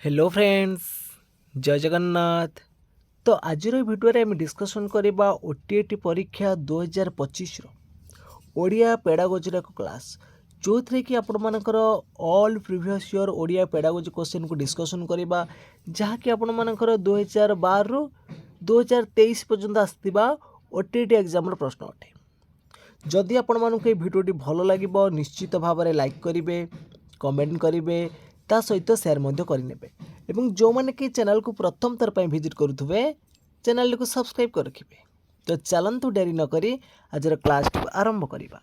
Hello friends, जय जगन्नाथ। तो आज भिडियो आम डिस्कसन करवा ओटीएटी परीक्षा 2025 ओडिया पेडागोजी एक क्लास जो थे कि आपर all previous year Odia pedagogy question को डिस्कसन करवा जहाँकि आपर 2012 रु 2023 पर्यंत आसवा ओटीएटी एग्जाम प्रश्न अटे। जदि आपण मानक ये भिडियोटी भल लगे निश्चित भाव में लाइक करेंगे, कमेंट करेंगे, ता सहित सेयार करेंगे एवं जो मैंने कि चैनल को प्रथम थर पर विजिट करुवे चैनल को सब्सक्राइब कर रखिए। तो चलतु डेरी नक आज क्लास को आरंभ करवा।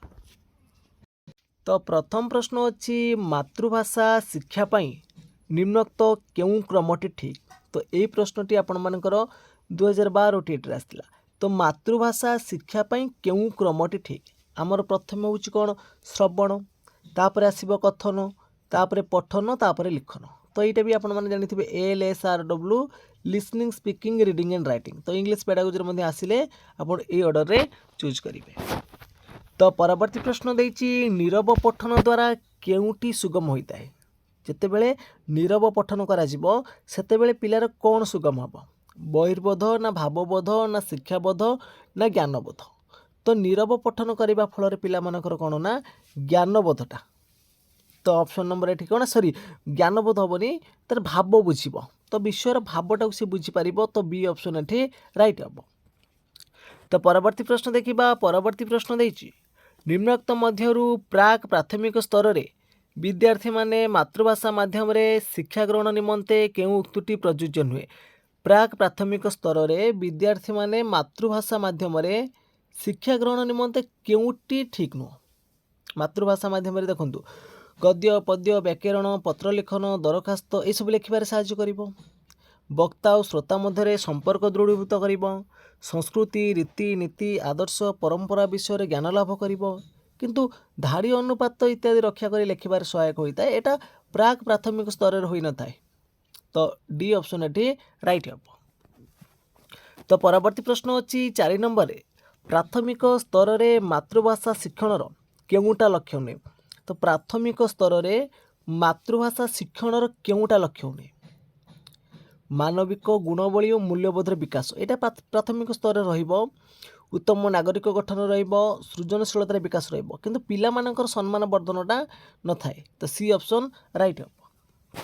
तो प्रथम प्रश्न अच्छी मातृभाषा शिक्षापी निम्नोक्त क्यों क्रमटी ठीक। तो यही प्रश्नटी आपण मानकर 2012 ओटीएटी आसला। तो मातृभाषा शिक्षापी क्यों क्रमटी ठीक आमर प्रथम हूँ कौन श्रवण, तापर आसब कथन, तापर पठन, तापर लिखन। तो यहाँ भी आपण मैंने जानी ALSRW listening, speaking, reading and writing. तो इंग्लिश पेडागोजी आसिले आपण ए ऑर्डर रे चूज करेंगे। तो परवर्ती प्रश्न देछि नीरव पठन द्वारा केउटी सुगम होता है। जितेबले नीरव पठन करा जिवो सेतेबेले पिलार कौन सुगम हम, बहिर्बोध ना भावबोध ना शिक्षाबोध ना ज्ञानबोध। तो नीरव पठन करने फल पिला मानकर कौन ना ज्ञानबोधटा। तो ऑप्शन नंबर एठी कौन सॉरी ज्ञानबोध हेनी तार भाव बुझीब। तो विश्वर भावटा सी बुझीपार। तो बी ऑप्शन एठी राइट हम। तो परवर्ती प्रश्न देखा। परवर्ती प्रश्न देछि निम्नोक्त मध्यरु प्राक प्राथमिक स्तर रे विद्यार्थी माने मातृभाषा माध्यम रे शिक्षा ग्रहण निमंते केउ उक्तटी प्रयोज्य नुहे। प्राक प्राथमिक स्तर रे विद्यार्थी माने मातृभाषा माध्यम रे शिक्षा ग्रहण निमंते केउटी ठीक नुह। मातृभाषा माध्यम रे देखंतु गद्य, पद्य, व्याकरण, पत्र लिखन, दरखास्त ये सब लिखार साहाय्य करिवो। वक्ता और श्रोता मध्य संपर्क दृढ़ीभूत करिवो। संस्कृति, रीति नीति, आदर्श, परंपरा विषय ज्ञान लाभ करिवो। किंतु धाड़ी अनुपात इत्यादि रक्षा कर लिखार सहायक होता है। यहाँ प्राक प्राथमिक स्तर होई न थाए। तो डी ऑप्शन एटी राइट हम। तो परवर्ती प्रश्न अच्छी 4 नंबर प्राथमिक स्तर रे मातृभाषा शिक्षण केउटा लक्ष्य नहीं। तो प्राथमिक स्तर रे मातृभाषा शिक्षण केउटा लक्ष्य नहीं। मानविक गुणबली और मूल्यबोधर विकास यहाँ प्राथमिक स्तर रहिबो। उत्तम नागरिक गठन रहिबो, सृजनशीलतार विकास रहिबो, किंतु पिला मानकर सम्मान वर्धनटा न थाए। तो सी ऑप्शन राइट हम।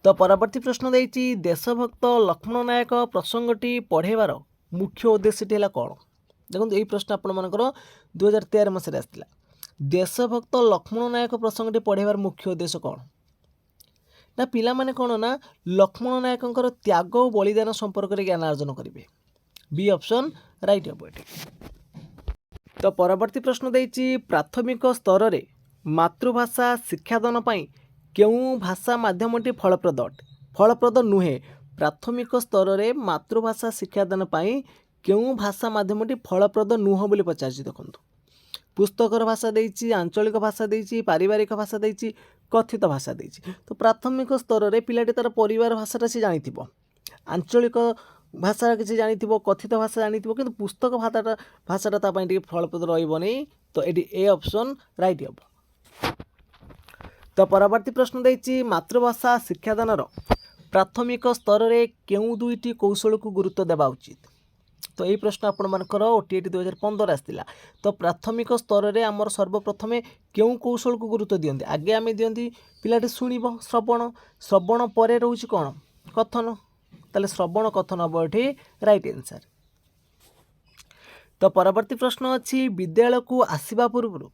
तो परवर्ती प्रश्न देछि देशभक्त लक्ष्मण नायक प्रसंगटी पढ़ेबार मुख्य उद्देश्यटी है कौन। देखो यही प्रश्न आपण मानकर 2013 मसीह आसला। देशभक्त लक्ष्मण नायक प्रसंगटी पढ़ेबार मुख्य उद्देश्य कौन ना पिला माने कौन ना लक्ष्मण नायकंकर त्याग और बलिदान संपर्क में ज्ञान अर्जन करेंगे। बी ऑप्शन राइट हम। तो परवर्ती प्रश्न देछि प्राथमिक स्तर रे मातृभाषा शिक्षादान पाई केउं भाषा माध्यमटी फलप्रद अटे। फलप्रद नुहे। प्राथमिक स्तर रे मातृभाषा शिक्षादान पाई केउं भाषा माध्यमटी फलप्रद नुह बोली पचारछि। देखंतु पुस्तकर भाषा देछि, आंचलिक भाषा देछि, पारिवारिक भाषा देछि, कथित भाषा देछि। तो प्राथमिक स्तर रे पिलाटी तार परिवार भाषाटा से जानिथिबो, आंचलिक भाषा किसी जानिथिबो, कथित भाषा जानिथिबो, किंतु पुस्तक भाषाटा ता पई फलप्रद रहिबो नै। तो एटी ए ऑप्शन राइट हम। तो परवर्ती प्रश्न देछि मातृभाषा शिक्षादानर प्राथमिक स्तर रे केउं दुईटी कौशल को गुरुत्व देबा उचित। तो यही प्रश्न आपण मानकर ओटीएटी 2015 आसला। तो प्राथमिक स्तर रे आमर सर्वप्रथमे केउं कौशल को गुरुत्व दियंती। आगे आमे दियंती पिलाटी सुनिबो श्रवण, श्रवण परे रहउछि कोन कथन। ताले श्रवण कथन हबो एठी राइट आंसर। तो परवर्ती प्रश्न अछि विद्यालय को आसीबा पूर्व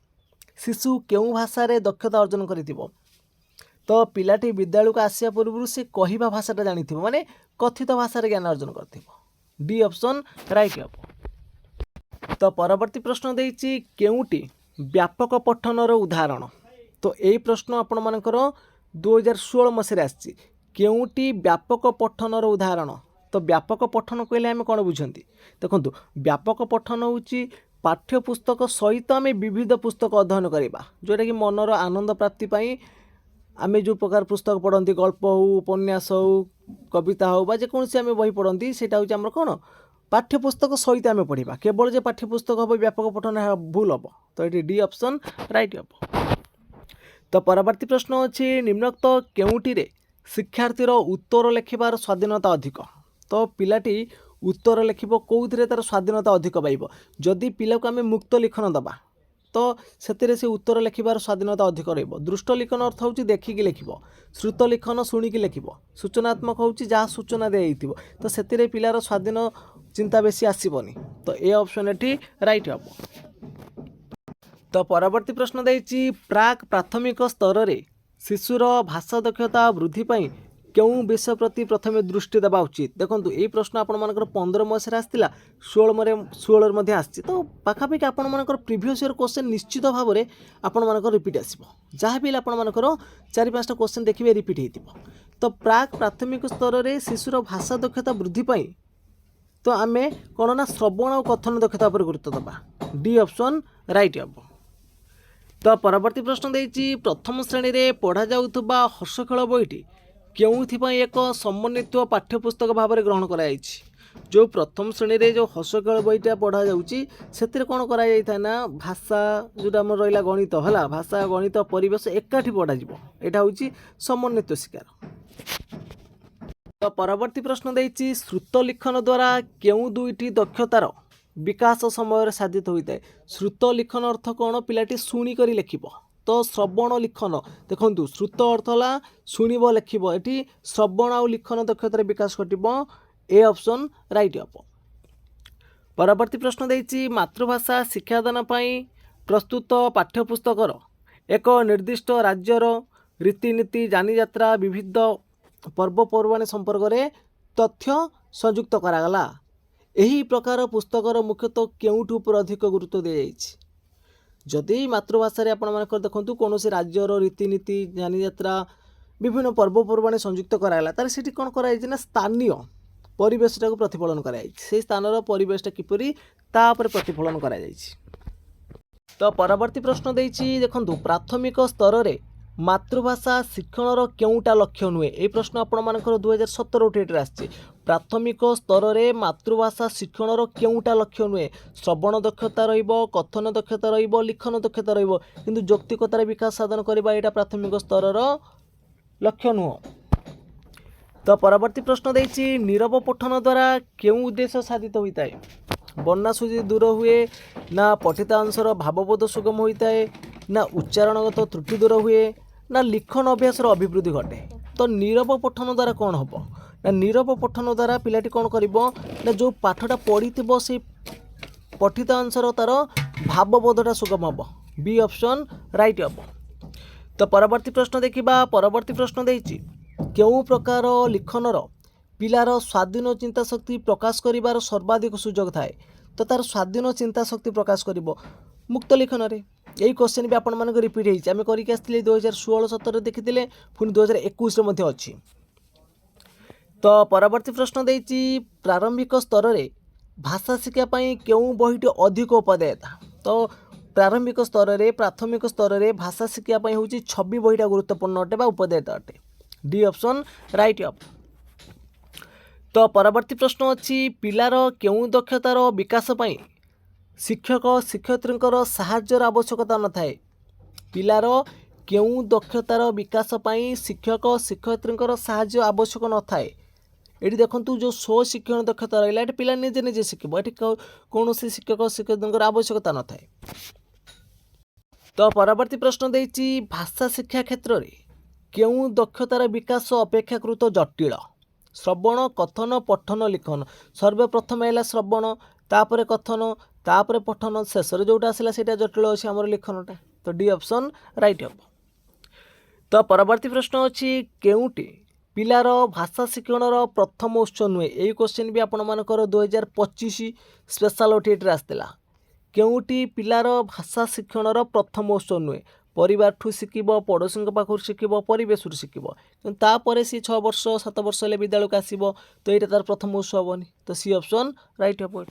शिशु केउं भाषा रे दक्षता अर्जन करितिबो। तो पिलाटी विद्यालय को आसिया पूर्व से कहिबा भाषाटा जानिथिबो, माने कथित भाषा रे ज्ञान अर्जन करथिबो। डी ऑप्शन राइट हम। तो परवर्ती प्रश्न देछि केउटी व्यापक पठनर उदाहरण। तो यही प्रश्न आपण मानकर 2016 मसीह आछि। केउटी व्यापक पठनर उदाहरण। तो व्यापक पठन कहले आमे कोन बुझंती। देखंतु व्यापक पठन होउची पाठ्यपुस्तक सहित आम विविध पुस्तक अध्ययन करवा जोटा कि मनर आनंद प्राप्ति पाई आमे जो प्रकार पुस्तक पढ़ती गल्प हो, उपन्यास हो, कविता हो बा जेकोसी आम बही पढ़ती सेटा हूँ आम कौन पाठ्यपुस्तक सहित आम पढ़ा। केवल जे पाठ्यपुस्तक हम व्यापक पठन भूल हम। तो ये डी ऑप्शन राइट हम। तो परवर्ती प्रश्न अच्छी निम्नोक्त केउटी रे शिक्षार्थीर उत्तर लिखिबार स्वाधीनता अधिक। तो पिलाटी उत्तर लिखिब कौथिरे तार स्वाधीनता अधिक पाइब। जदि पिला को आम मुक्त लिखन दबा तो से उत्तर लिखिबार स्वाधीनता अधिक रहिब। दृष्ट लिखन अर्थ होची देखिकी लिखिब, श्रुत लिखन शुणिकी लिखिब, सूचनात्मक होची जहाँ सूचना दिया तो से पिलार स्वाधीन चिंता बेसी आसबनी। तो ए ऑप्शन एटी राइट हम। तो परवर्ती प्रश्न देछि प्राक प्राथमिक स्तर रे शिशुर भाषा दक्षता वृद्धि पाई क्यों विषय प्रति प्रथमे दृष्टि देवा उचित। देखो ये प्रश्न आपण मानकर 15 मसीह आसाला 16 आसी। तो पाखापाखि आपण मानकर प्रिवियस ईयर क्वेश्चन निश्चित भाव में आपण मानकर रिपीट आसो। जहाँ भी आपण मानकर 4-5टा क्वेश्चन देखिए रिपीट होइतिबो। तो प्राक प्राथमिक स्तर रे शिशुर भाषा दक्षता वृद्धि पाई तो आम कौन ना श्रवण और कथन दक्षता पर गुरुत्व देवा। डी ऑप्शन राइट हम। तो परवर्ती प्रश्न देछि प्रथम श्रेणी रे पढ़ा जाउथबा हर्ष खेल बईटी केउथिपाई एक समन्वित पाठ्यपुस्तक भाव में ग्रहण कराई। जो प्रथम श्रेणी रे जो हर्ष खेल बईटा पढ़ा जाउची सेतिर कोन करा जाइथा ना भाषा जोटा हमर रहिला गणित हला भाषा गणित परिवेश एकाठी पढ़ा जिवो। एटा होची समन्वित शिकार। तो परवर्ती प्रश्न देछि श्रुत लिखन द्वारा केउ दुईटी दक्षतार विकास समय साधित होता है। श्रुत लिखन अर्थ कौन पिलाटी शुणी करी लिखिब। तो श्रवण लिखन देखु श्रुत अर्थ है शुणव लिखिब। ये श्रवण आउ लिखन दक्षतार विकास घटिब। ए ऑप्शन राइट हम। परवर्ती प्रश्न देछि मातृभाषा शिक्षादान पाई प्रस्तुत पाठ्यपुस्तकर एक निर्दिष्ट राज्यर रीतिनीति जानीजात्रा विविध पर्वपर्वाणी संपर्क में तथ्य संयुक्त करागला। यही प्रकार पुस्तकर मुख्यतः केउठु पर अधिक गुरुत्व दी जाइछि। जदि मातृभाषा आपण मानकर देखंतु कौन राज्यर रीतिनीति जानीजात्रा विभिन्न पर्वपर्वाणी संयुक्त करागला तार सेठी कोन कराइछि ना स्थानीय परिवेशटा को प्रतिफलन कराइछि। से स्थानर परिवेशटा किपरि ता पर प्रतिफलन करा जाइछि। तो परवर्ती प्रश्न देछि देखंतु प्राथमिक स्तर रे मातृभाषा शिक्षणर केउटा लक्ष्य नुहे। ये प्रश्न आपण मानकर 2017 उठेटे आछि। प्राथमिक स्तर रे मातृभाषा शिक्षणर केउटा लक्ष्य नुहे। श्रवण दक्षता रहिबो, कथन दक्षता रहिबो, लिखन दक्षता रहिबो, किंतु यौक्तिकतार विकास साधन करबा एटा प्राथमिक स्तर लक्ष्य नुह। तो परवर्ती प्रश्न देछि नीरव पठन द्वारा केउ उद्देश्य साधित होता है। वर्णाशुद्धि दूर हुए ना पठितांशर भावबोध सुगम होता है ना उच्चारणगत त्रुटि दूर हुए ना लिखन अभ्यासर अभिवृद्धि घटे। तो नीरव पठन द्वारा कौन हम ना नीरव पठन द्वारा पिलाटी कौन करिबो ना जो पाठटा पढ़िथिबो से पठितांशर तार भावबोधटा सुगम हम। बी ऑप्शन राइट हम। तो परवर्ती प्रश्न देखिबा। परवर्ती प्रश्न देछि केउ प्रकार लिखनर पिलार स्वाधीन चिंता शक्ति प्रकाश करिबार सर्वाधिक सुजोग थाए। तो तार स्वाधीन चिंता शक्ति प्रकाश करिबो मुक्त लिखन रे। यही क्वेश्चन भी आपण मानक रिपीट होइछि। आमे करिक आस्थिले 2016-17 देखिथिले पुनी 2021 रे मध्ये अछि। तो परवर्ती प्रश्न देछि प्रारंभिक स्तर रे भाषा शिक्षा पई केउ बहिटी अधिक उपदेयता। तो प्रारंभिक स्तर रे प्राथमिक स्तर रे भाषा शिक्षा पई होछि 26 बहिटा गुरुत्वपूर्ण अटे बा उपदेयता अटे। D option right up. तो परवर्ती प्रश्न अछि पिलार केउ दक्षतार विकास पई शिक्षक शिक्षयित्रींकर साहाय्यर आवश्यकता न थाए। पिलार केउ दक्षतार विकास पई शिक्षक शिक्षयित्रींकर साहाय्य आवश्यक न थाए। एटी देखंतु जो स्व शिक्षण दक्षता रहिला एटी पिला निजे निजे शिखिबो। एटी कोनोसी शिक्षक शिक्षयित्रींकर आवश्यकता न थाए। तो परवर्ती प्रश्न देछि भाषा शिक्षा क्षेत्र रे केउ दक्षतार विकास अपेक्षाकृत जटिल। श्रवण कथन पठन लिखन सर्वप्रथम है श्रवण तापर कथन तापर पठन शेष जोटा आसला सेटा जटिल अच्छे आमर लिखनटा। तो डी ऑप्शन राइट हम। तो परवर्ती प्रश्न अच्छी केउटी पिलार भाषा शिक्षणर प्रथम उत्स नुहे। यही क्वेश्चन भी आपण मानकर 2025 स्पेशल ओटीटी आसला। केउटी पिलार भाषा शिक्षणर प्रथम उत्स नुहे। परिवार ठू शिखिब, पड़ोशी पाखर शिखिब, परिवेश शिखिब, तापर सी 6 वर्ष 7 वर्ष हेले विद्यालय को आसब। तो ये तार प्रथम उत्स हेनी। तो सी ऑप्शन राइट हम।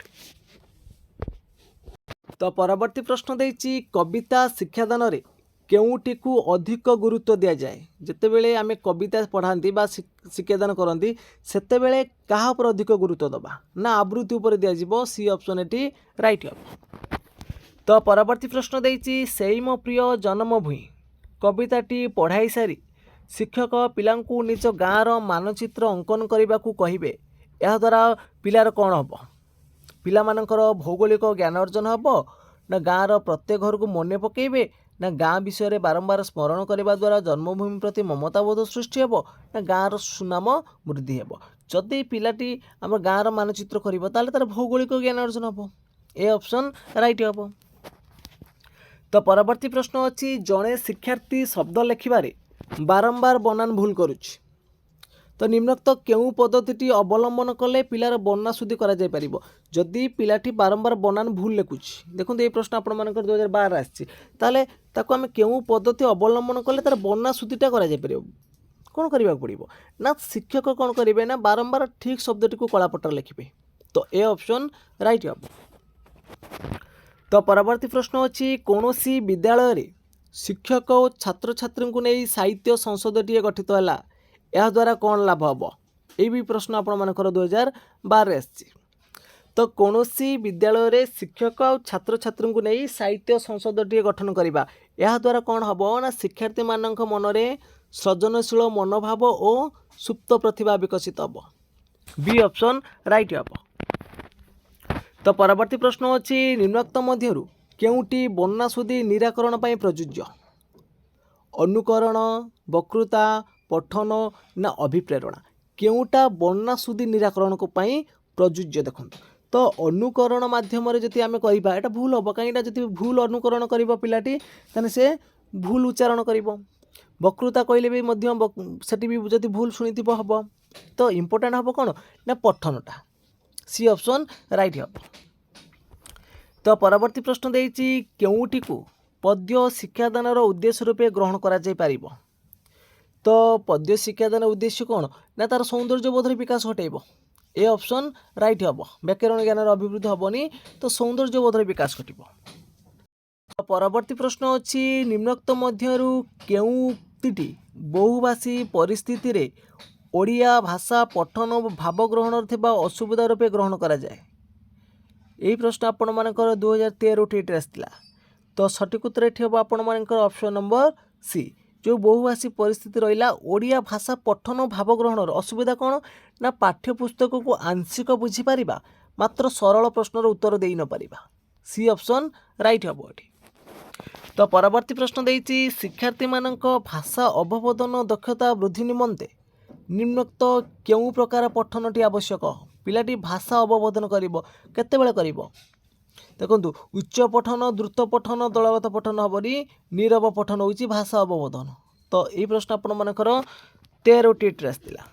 तो परवर्ती प्रश्न देछि कविता शिक्षादान रे केउटी को अधिक गुरुत्व दिया जाए। जितेबेले आमे कविता पढ़ाती बा शिक्षादान करती सेतेबेले कहा पर अधिक गुरुत्व दबा ना आवृत्ति उपर दिया जिवो। सी ऑप्शन एटी राइट हम। तो परवर्ती प्रश्न देछि सेई मो प्रिय जन्मभूमि कविताटी पढ़ाई सारी शिक्षक पिलांकु निज गाँर मानचित्र अंकन करने को कहे याद्वारा पिलार कौन हम पिलामानंकर भौगोलिक ज्ञान अर्जन हम ना गाँर प्रत्येक घर को मन पकेबे ना गाँ विषय बारंबार स्मरण करने द्वारा जन्मभूमि प्रति ममताबोध सृष्टि हेब ना गाँर सुनाम वृद्धि हेब जदि पिलाटी आम गाँर मानचित्र कर तार भौगोलिक ज्ञान अर्जन हम ए ऑप्शन राइट हम। तो परवर्ती प्रश्न अच्छी जड़े शिक्षार्थी शब्द लेखिबारे बारंबार बनान भूल करुच्ची तो निम्नोक्त केउ पद्धति अवलंबन कले पिलार बन्ना शुद्धि करा जाय परिबो जदि पिलाटी बारंबार बनान भूल लेखुची देखो ये प्रश्न आपण मानकर 2012 आछि ताले ताको आमे केउ पद्धति अवलंबन कले तार बन्ना शुद्धिटा करा जाय परिबो कौन करबा पड़िबो ना शिक्षक कौन करेंगे ना बारंबार ठीक शब्दटी को कलापटर लिखिबे तो ए ऑप्शन राइट हम। तो परवर्ती प्रश्न अच्छी कौन सी विद्यालय रे शिक्षक और छात्र छात्री को नहीं साहित्य संसदटीए गठित है यह द्वारा कौन लाभ हम ये भी प्रश्न आपण मानकर 2012 आसी तो कौन सी विद्यालय रे शिक्षक और छात्र छात्री को नहीं साहित्य संसदटीए गठन करवा यह द्वारा कौन हम ना शिक्षार्थी मानक मन में सृजनशील मनोभाव और सुप्त प्रतिभा विकसित हम बी ऑप्शन राइट हम। तो परवर्ती प्रश्न अच्छी निम्नोक्त मध्यरु केउटी बन्ना शुद्धि निराकरण पर प्रযোज्य अनुकरण वक्रता पठन ना अभिप्रेरणा केउटा बन्ना शुद्धि निराकरण को पाई प्रযোज्य देखो तो अनुकरण माध्यम जदि आम कहवा यहाँ भूल हम कहीं जब भूल अनुकरण कर पिलाटी ताने से भूल उच्चारण कर वक्रता कहले भी सेठी भी जदि भूल शुणी हम तो इम्पोर्टाट हम कौन ना पठनटा सी ऑप्शन राइट हम। तो परवर्ती प्रश्न देइछि केउटी को पद्य शिक्षादानर उद्देश्य रूपे ग्रहण करा जाय पारिबो तो पद्य शिक्षादान उद्देश्य कौन ना तार सौंदर्य बोधर विकास घटेब ए ऑप्शन राइट हम व्याकरण ज्ञान अभिवृद्धि हेबनी तो सौंदर्य बोधर विकास घटिब। परवर्ती प्रश्न अच्छी निम्नोक्त मध्यरु केउटिटी बहुभाषी परिस्थिति रे ओडिया भाषा पठन और भाव ग्रहण थिबा असुविधा रूपे ग्रहण करा जाए यही प्रश्न आपण मानकर 2013 उठेट आसला तो सठिक उत्तर ये हम आपण मानकर ऑप्शन नंबर सी जो बहुभाषी परिस्थिति रहा ओडिया भाषा पठन और भाव ग्रहण असुविधा कौन ना पाठ्यपुस्तक को आंशिक बुझीपर मात्र सरल प्रश्नर उत्तर दे न पारिबा सी ऑप्शन राइट हम ये। तो परवर्ती प्रश्न देइछि शिक्षार्थी मानक भाषा अवबोधन दक्षता वृद्धि निमंते निम्नोक्त केउ प्रकार पठनटी आवश्यक पिलाटी भाषा अवबोधन करिबो केतेबेले करिबो देखो उच्च पठन द्रुत पठन दलगत पठन हेबनी नीरव पठन होची भाषा अवबोधन तो ये प्रश्न आपण मानकर 13 टेट आसला।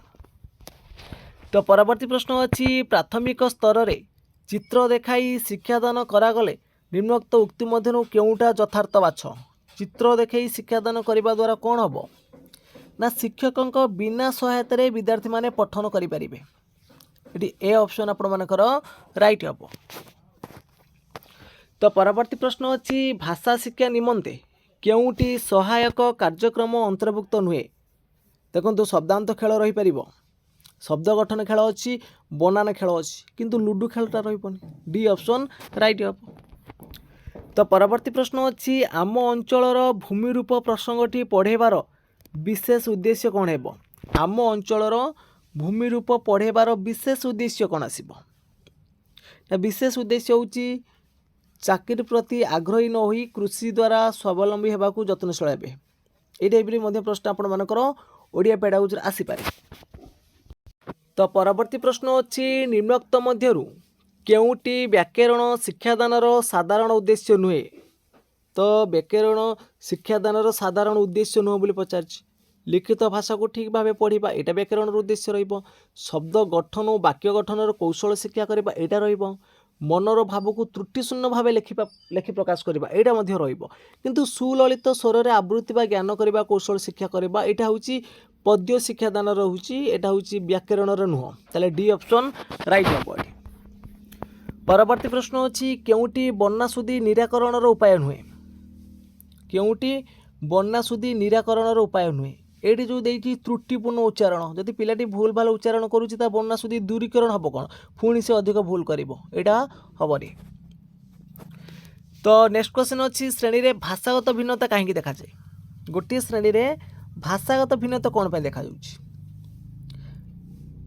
तो परवर्ती प्रश्न अच्छी प्राथमिक स्तर रे चित्र देखाई शिक्षादान करागले निम्नोक्त उक्ति मध्यनु केउटा यथार्थ बाछ चित्र देखाई शिक्षादान करने द्वारा कौन हम ना शिक्षकों बिना सहायता विद्यार्थी माने पठन करें ये ए ऑप्शन आपण मानकर राइट हम। तो परवर्ती प्रश्न अच्छी भाषा शिक्षा निमंते केउटी सहायक कार्यक्रम अंतर्भुक्त नुहे देखो शब्दांत खेल रही पार शब्द गठन खेल अच्छी बनाना खेल अच्छी किंतु लुडु खेलटा रही डी ऑप्शन राइट हम। तो परवर्ती प्रश्न अच्छी आम अंचलर भूमिरूप प्रसंगटी पढ़ेबार विशेष उद्देश्य कौन है आम अंचलर भूमिरूप पढ़ेबार विशेष उद्देश्य कौन आसब विशेष उद्देश्य होची चाकरी प्रति आग्रही न होई कृषि द्वारा स्वावलंबी होगाकू यत्नशील हे ये टाइप प्रश्न आपण मानकर ओडिया पेडागोजी आसीपारे। तो परवर्ती प्रश्न अच्छी निम्नोक्त मध्यरु केउटी व्याकरण शिक्षादानर साधारण उद्देश्य नुहे तो व्याकरण शिक्षादानर साधारण उद्देश्य नुह बोली पचारछि लिखित भाषा को ठीक भाव पढ़ा यहाँ व्याकरण उद्देश्य रहिबो शब्द गठन और वाक्य गठन कौशल शिक्षा करबा एटा रहिबो मनर भाव को त्रुटिशून्य भाव लेखि प्रकाश करबा एटा मध्य रहिबो किंतु सुललित स्वर रे आवृत्ति बा ज्ञान करबा कौशल शिक्षा करबा एटा होची पद्य शिक्षादान रहउची एटा होची व्याकरण रे नुह ताले डी ऑप्शन राइट हम। परवर्ती प्रश्न अच्छी केउटी बन्ना शुद्धि निराकरण उपाय नुहे केउटी बन्ना शुद्धि निराकरण उपाय नुहे ये जो देखिए त्रुटिपूर्ण उच्चारण जदि पिलाटी भूल भाल उच्चारण करुच्ची बन्ना शुद्धि दूरीकरण हम कौन पुणी से अधिक भूल कर हेनी। तो नेक्स्ट क्वेश्चन अच्छी श्रेणी रे भाषागत भिन्नता कहीं देखा जाए गोटे श्रेणी रे भाषागत भिन्नता कौन पे देखा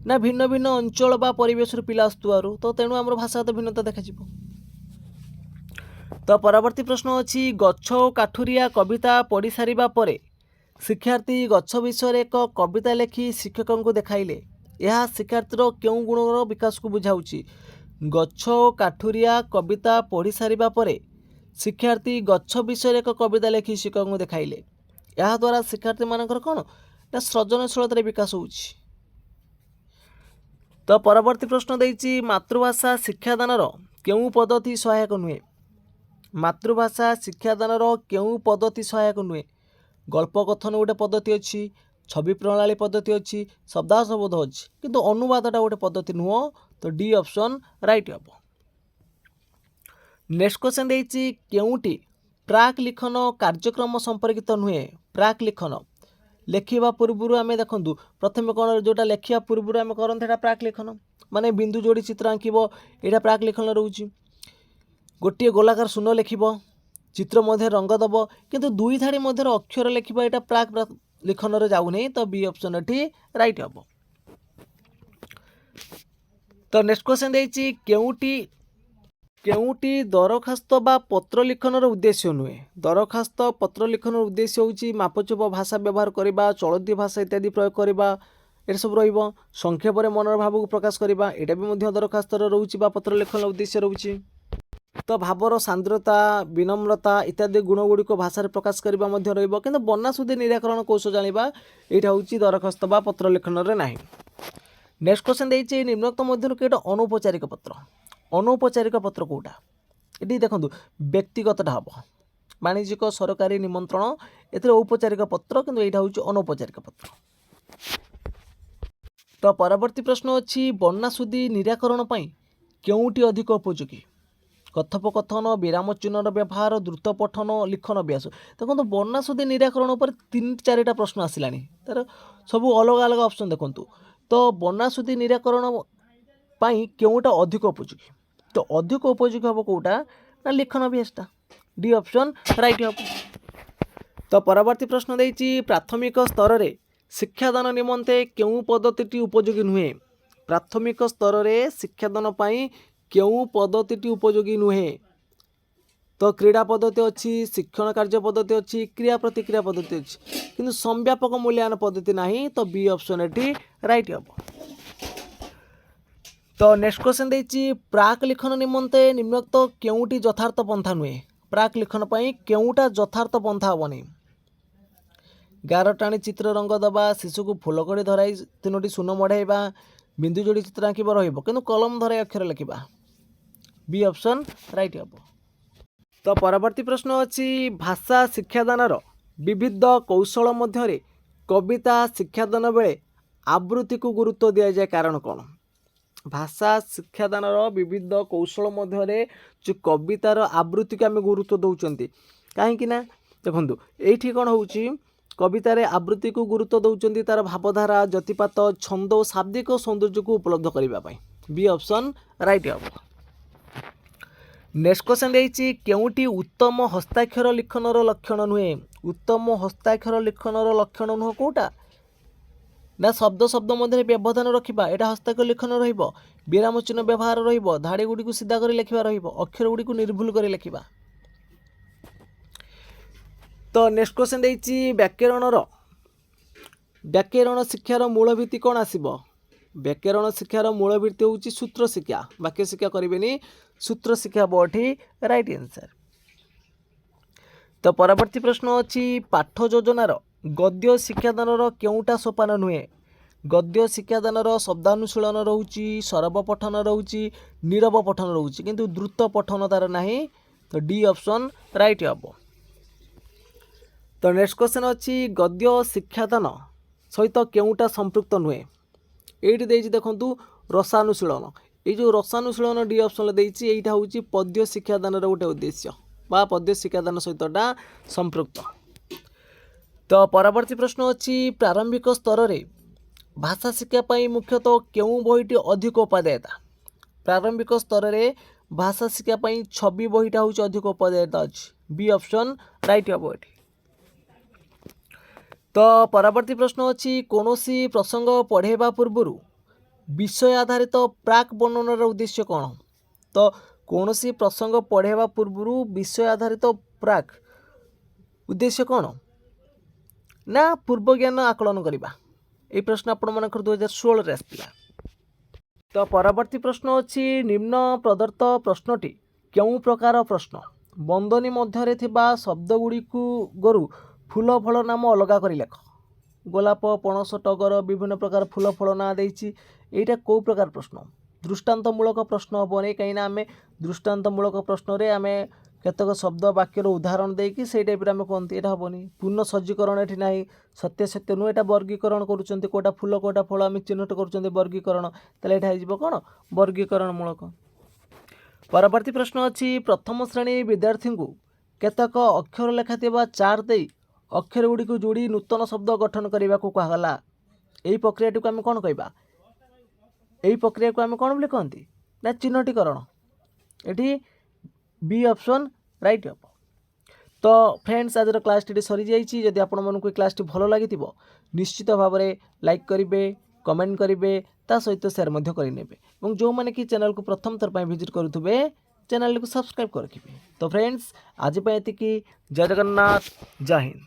ना भिन्न भिन्न अंचल बा परिवेश पिला आसुवार तो तेणु आम भाषागत भिन्नता देखा। तो परवर्ती प्रश्न अच्छी गछ काठुरिया कविता पढ़ी सारिबा परे शिक्षार्थी गछ विषय एक कविता लेखि शिक्षकों को देखाइले यह शिक्षार्थीर केउं गुणर विकास को बुझाउछि। गछ काठुरिया कविता पढ़ी सारिबा परे शिक्षार्थी गछ विषय एक कविता लेखि शिक्षकों को देखाइले यह द्वारा शिक्षार्थी मानकर कौन ना सृजनशीलतार विकास होउछि। तो परवर्ती प्रश्न देइछि मातृभाषा शिक्षादानर केउं पद्धति सहायक नुहे। मातृभाषा शिक्षादानर केउं पद्धति सहायक नुहे। गल्प कथन गोटे पद्धति अच्छी छवि प्रणाली पद्धति अच्छी शब्दाशबोध अच्छी किंतु अनुवादटा गोटे पद्धति नुह तो डी ऑप्शन राइट हम। नेक्स्ट क्वेश्चन देइछि केउंटी प्राक लिखन कार्यक्रम संपर्कित नुहे। प्राक लिखन लेखिबा पूर्व आम देखु प्रथम कौन जोटा लेखिया पूर्व आम करते प्राक लिखन माने बिंदु जोड़ी चित्र आंकिब यहाँ प्राक लिखन रोचे। गोटे गोलाकार शून्य लिखिब चित्र मध्य रंग दब किंतु दुई धाड़ी मध्य अक्षर लिखिबा यहाँ प्राक लिखन रे जाऊ नहीं तो बी ऑप्शन एटी राइट हम। तो नेक्स्ट क्वेश्चन देइछि केउंटी दरखास्त बा पत्र लिखनर उद्देश्य नुहे। दरखास्त पत्र लिखनर उद्देश्य होउछि मापचुप भाषा व्यवहार करबा चलती भाषा इत्यादि प्रयोग करबा ये सब रहिबो। संक्षेप में मनर भाव को प्रकाश करबा एटा भी मध्य दरखास्त रोचे बा पत्र लिखन उद्देश्य रोचे। तो भावर सांद्रता विनम्रता इत्यादि गुणगुड़िक भाषा प्रकाश करबा मध्य रहिबो किंतु बन्नासुदी निराकरण कौशल जानिबा एटा होउछि दरखास्त बा पत्र लिखन रे नाही। नेक्स्ट क्वेश्चन देइछि निम्नोक्त मध्यरु केटा अनौपचारिक पत्र। अनौपचारिक पत्र कोटा ये देखो व्यक्तिगतटा हम वाणिज्यिक सरकारी निमंत्रण ए औपचारिक पत्र किंतु यहाँ हूँ अनौपचारिक पत्र। तो परवर्ती प्रश्न अच्छी बन्नासुदी निराकरण पर केउंटी अधिक उपयोगी। कथोपकथन विराम चिन्हर व्यवहार द्रुत पठन लिखन अभ्यास देखो बन्नासुदी निराकरण पर 3-4टा प्रश्न आसला तार सब अलग अलग ऑप्शन देखु। तो बन्नासुदी निराकरण पाई केउटा अधिक उपयोगी तो अधिक उपयोगी हम कौटा ना लिखन अभ्यासटा डी ऑप्शन राइट हम। तो परवर्ती प्रश्न देइछि प्राथमिक स्तर रे शिक्षादान निमंते केउं पद्धति उपयोगी नुहे। प्राथमिक स्तर रे शिक्षादान पाई केउं पद्धति उपयोगी नुहे। तो क्रीड़ा पद्धति अच्छी शिक्षण कार्य पद्धति अच्छी क्रिया प्रतिक्रिया पद्धति अच्छी किंतु संव्यापक मूल्यांकन पद्धति नहीं तो बी ऑप्शन एटी राइट हम। तो नेक्स्ट क्वेश्चन देइछि प्राक लिखन निमंते निम्नोक्त केउंटी यथार्थ पंथा नुहे। प्राक लिखन पई केउंटा यथार्थ पंथा हबनी। गार टाणी चित्र रंग दबा शिशु को फूल कड़ी धराई 3टी शून्य मढ़ाइबा बिंदु जोड़ी चित्र आंकिब रहिबो किंतु कलम धराई अक्षर लिखिबा बी ऑप्शन राइट हम। तो परवर्ती प्रश्न अच्छी भाषा शिक्षादानर विविध कौशल मध्य कविता शिक्षादान बेले आवृत्ति को गुरुत्व दि जाए कारण कौन। भाषा शिक्षादानर विविध कौशल मध्य जो कवितार आवृत्ति को आम गुरुत्व दौरान कहीं देखो ये कौन हो कवितार आवृत्ति को गुरुत्व दौरान तार भावधारा जतिपात छंद और शाब्दिक सौंदर्य को उपलब्ध करने बी ऑप्शन राइट हम। नेक्स्ट क्वेश्चन देइछि केउंटी उत्तम हस्ताक्षर लिखनर लक्षण नुहे। उत्तम हस्ताक्षर लिखनर लक्षण नुह कोटा ना शब्द शब्द मध्य व्यवधान रखा यहाँ हस्ताक्षर लिखन रहिबो विराम चिन्ह व्यवहार रहिबो धाड़ी गुड़ी को सीधा कर लिखा रहिबो अक्षर गुड़ी को निर्भुल कर लिखा। तो नेक्स्ट क्वेश्चन देइछि व्याकरण शिक्षार मूल भित्ति कौन आसीबो। व्याकरण शिक्षार मूल भित्ति होउछि सूत्र शिक्षा वाक्य शिक्षा करेंगे सूत्र शिक्षा बठी राइट आंसर। तो परवर्ती प्रश्न अच्छी पाठ योजनार गद्य शिक्षादानर केउटा सोपान नुहे। गद्य शिक्षादानर शब्दानुशीलन रोची सरब पठन रोची नीरव पठन रोची किंतु द्रुत पठन तार नाही तो डी ऑप्शन राइट हम। तो नेक्स्ट क्वेश्चन अच्छी गद्य शिक्षादान सहित केउटा संपृक्त नुहे। ये देखु रसानुशीलन ये जो रसानुशीलन डी ऑप्शन देइछि एटा होउछि पद्य शिक्षादानर गोटे उद्देश्य बा पद्य शिक्षादान सहितटा संपृक्त। तो परवर्ती प्रश्न अच्छी प्रारंभिक स्तर रे भाषा शिक्षा पाई मुख्यतः केउं बहीटी अधिक उपादेयता। प्रारंभिक स्तर रे भाषा शिक्षा पाई छवि बहीटा होउछि अधिक उपादेयता अछि बी ऑप्शन राइट हम। तो परवर्ती प्रश्न अच्छी कौन सी प्रसंग पढ़ेवा पूर्व विषय आधारित प्राक वर्णनार उद्देश्य कौन। तो कौन सी प्रसंग पढ़ेवा पूर्व विषय आधारित प्राक उद्देश्य कौन ना पूर्व ज्ञान आकलन करवा। ये प्रश्न आपण मान 2016 आसला। तो परवर्ती प्रश्न अच्छी निम्न प्रदत्त प्रश्नटी क्यों प्रकार प्रश्न बंदनी मध्य शब्दगुड़ी गरु फूल फल नाम अलग कर लेख। गोलाप पणस टगर विभिन्न प्रकार फूल फल ना देछि। एटा कौ प्रकार प्रश्न दृष्टांतमूलक प्रश्न हेनी कहीं आम दृष्टांतमूलक प्रश्न रे आम केतक शब्द वाक्यर उदाहरण देकी से टाइप आम कहते यहाँ हेनी। पूर्ण सज्जीकरण ये ना सत्य सत्य नुह यहाँ वर्गीकरण करुँच कौटा फूल कौटा फल आम चिन्हट कर वर्गीकरण तेल यहाँ कौन वर्गीकरण मूलक। परवर्ती प्रश्न अच्छी प्रथम श्रेणी विद्यार्थी को केतक अक्षर लेखा चार दे अक्षर गुड़ी को जोड़ी नूतन शब्द गठन करने को कहला। यही प्रक्रिया को आम कौन कहवा यही प्रक्रिया को आम कौन बोली कहती ना चिन्हटीकरण। ये बी ऑप्शन राइट हम। तो फ्रेंड्स आज क्लास टी सरी जाइए। जदि आपण मानक क्लास टी भल लगी निश्चित भाव में लाइक करेंगे कमेंट करेंगे ता सहित शेयर करेंगे और जो मैंने कि चैनल को प्रथम थर पर विजिट करुवे चैनल को सब्सक्राइब कर रखिए। तो फ्रेंड्स आज ये जय जगन्नाथ जय हिंद।